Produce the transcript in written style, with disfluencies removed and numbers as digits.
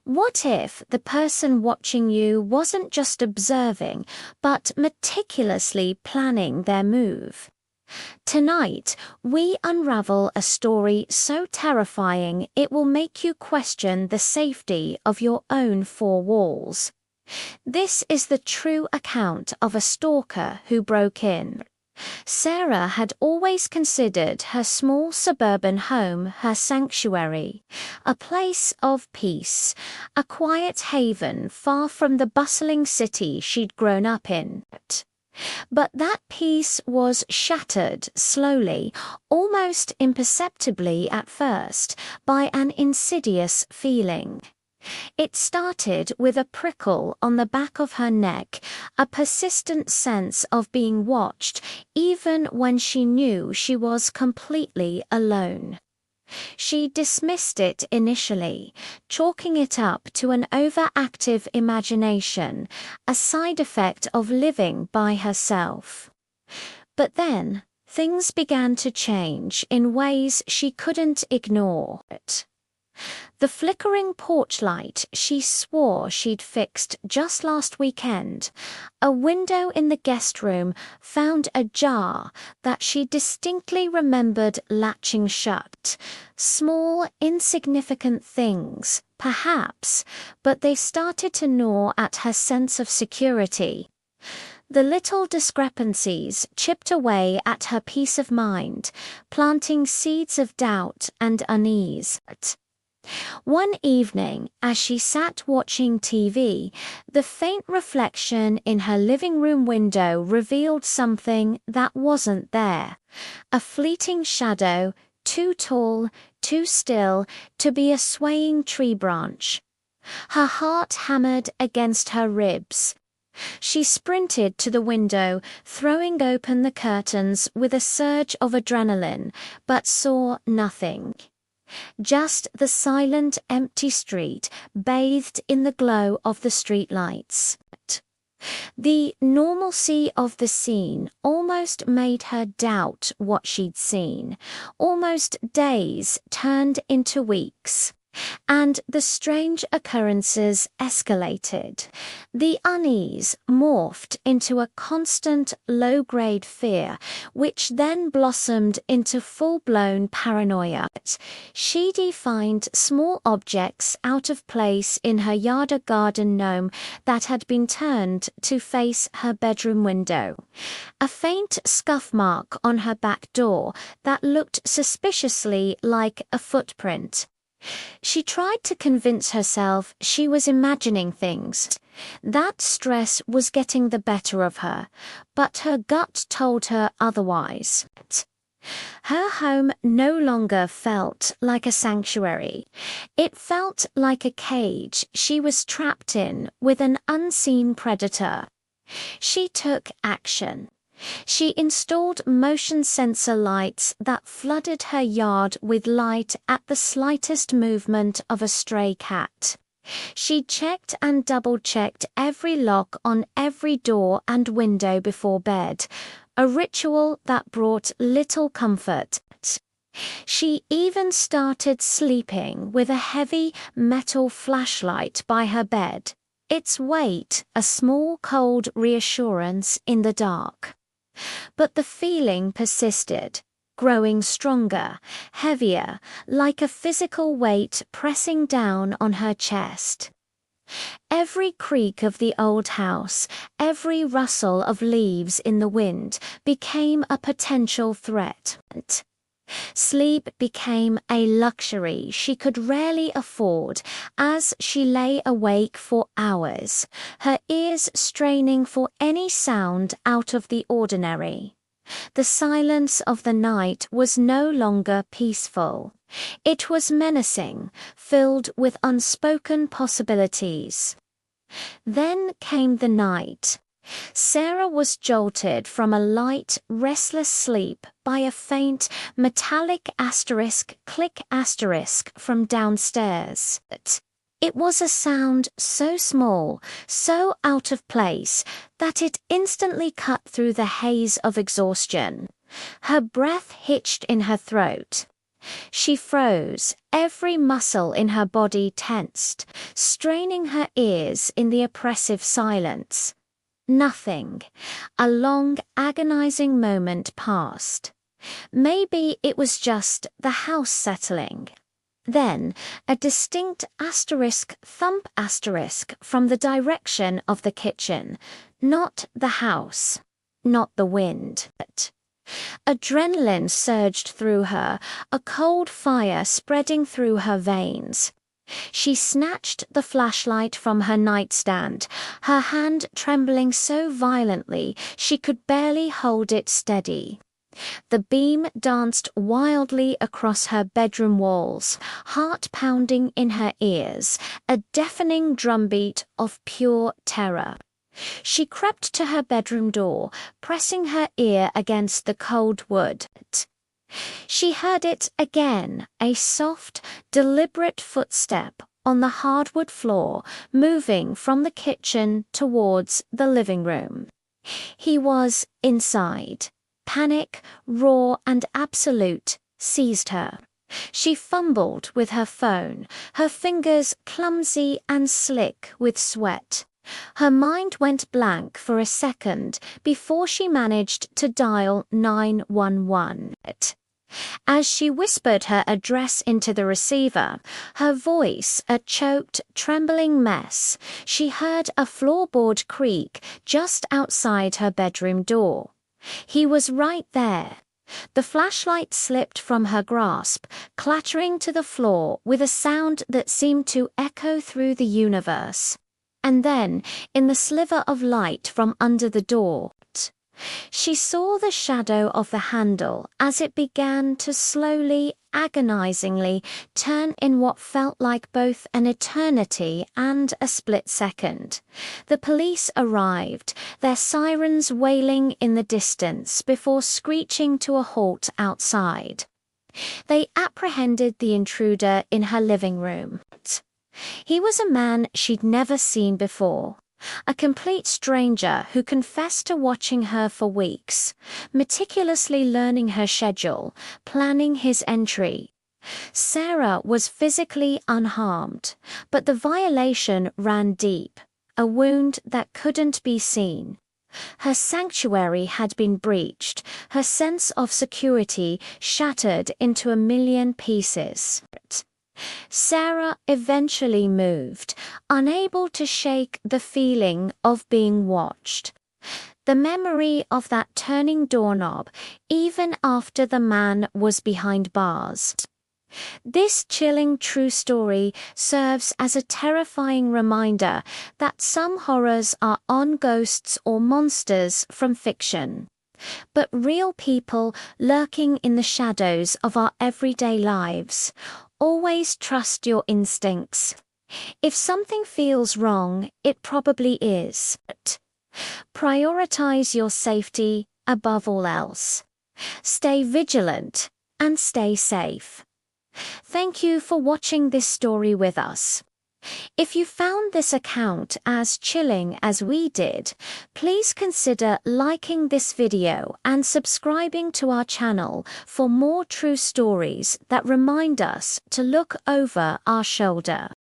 What if the person watching you wasn't just observing, but meticulously planning their move? Tonight, we unravel a story so terrifying it will make you question the safety of your own four walls. This is the true account of a stalker who broke in. Sarah had always considered her small suburban home her sanctuary, a place of peace, a quiet haven far from the bustling city she'd grown up in. But that peace was shattered slowly, almost imperceptibly at first, by an insidious feeling. It started with a prickle on the back of her neck, a persistent sense of being watched, even when she knew she was completely alone. She dismissed it initially, chalking it up to an overactive imagination, a side effect of living by herself. But then, things began to change in ways she couldn't ignore. The flickering porch light she swore she'd fixed just last weekend, a window in the guest room found ajar that she distinctly remembered latching shut. Small, insignificant things, perhaps, but they started to gnaw at her sense of security. The little discrepancies chipped away at her peace of mind, planting seeds of doubt and unease. One evening, as she sat watching TV, the faint reflection in her living room window revealed something that wasn't there. A fleeting shadow, too tall, too still, to be a swaying tree branch. Her heart hammered against her ribs. She sprinted to the window, throwing open the curtains with a surge of adrenaline, but saw nothing. Just the silent, empty street, bathed in the glow of the streetlights. The normalcy of the scene almost made her doubt what she'd seen. Almost days turned into weeks. And the strange occurrences escalated. The unease morphed into a constant low-grade fear, which then blossomed into full-blown paranoia. She defined small objects out of place in her yard or garden gnome that had been turned to face her bedroom window. A faint scuff mark on her back door that looked suspiciously like a footprint. She tried to convince herself she was imagining things. That stress was getting the better of her, but her gut told her otherwise. Her home no longer felt like a sanctuary. It felt like a cage she was trapped in with an unseen predator. She took action. She installed motion sensor lights that flooded her yard with light at the slightest movement of a stray cat. She checked and double-checked every lock on every door and window before bed, a ritual that brought little comfort. She even started sleeping with a heavy metal flashlight by her bed, its weight a small cold reassurance in the dark. But the feeling persisted, growing stronger, heavier, like a physical weight pressing down on her chest. Every creak of the old house, every rustle of leaves in the wind became a potential threat. Sleep became a luxury she could rarely afford as she lay awake for hours, her ears straining for any sound out of the ordinary. The silence of the night was no longer peaceful. It was menacing, filled with unspoken possibilities. Then came the night. Sarah was jolted from a light, restless sleep by a faint, metallic click from downstairs. It was a sound so small, so out of place, that it instantly cut through the haze of exhaustion. Her breath hitched in her throat. She froze, every muscle in her body tensed, straining her ears in the oppressive silence. Nothing. A long, agonizing moment passed. Maybe it was just the house settling. Then, a distinct thump from the direction of the kitchen. Not the house. Not the wind. Adrenaline surged through her, a cold fire spreading through her veins. She snatched the flashlight from her nightstand, her hand trembling so violently she could barely hold it steady. The beam danced wildly across her bedroom walls, heart pounding in her ears, a deafening drumbeat of pure terror. She crept to her bedroom door, pressing her ear against the cold wood. She heard it again, a soft, deliberate footstep on the hardwood floor, moving from the kitchen towards the living room. He was inside. Panic, raw and absolute, seized her. She fumbled with her phone, her fingers clumsy and slick with sweat. Her mind went blank for a second before she managed to dial 911. As she whispered her address into the receiver, her voice a choked, trembling mess, she heard a floorboard creak just outside her bedroom door. He was right there. The flashlight slipped from her grasp, clattering to the floor with a sound that seemed to echo through the universe. And then, in the sliver of light from under the door, she saw the shadow of the handle as it began to slowly, agonizingly turn in what felt like both an eternity and a split second. The police arrived, their sirens wailing in the distance before screeching to a halt outside. They apprehended the intruder in her living room. He was a man she'd never seen before. A complete stranger who confessed to watching her for weeks, meticulously learning her schedule, planning his entry. Sarah was physically unharmed, but the violation ran deep, a wound that couldn't be seen. Her sanctuary had been breached, her sense of security shattered into a million pieces. Sarah eventually moved, unable to shake the feeling of being watched. The memory of that turning doorknob, even after the man was behind bars. This chilling true story serves as a terrifying reminder that some horrors are on ghosts or monsters from fiction. But real people lurking in the shadows of our everyday lives. Always trust your instincts. If something feels wrong, it probably is. Prioritize your safety above all else. Stay vigilant and stay safe. Thank you for watching this story with us. If you found this account as chilling as we did, please consider liking this video and subscribing to our channel for more true stories that remind us to look over our shoulder.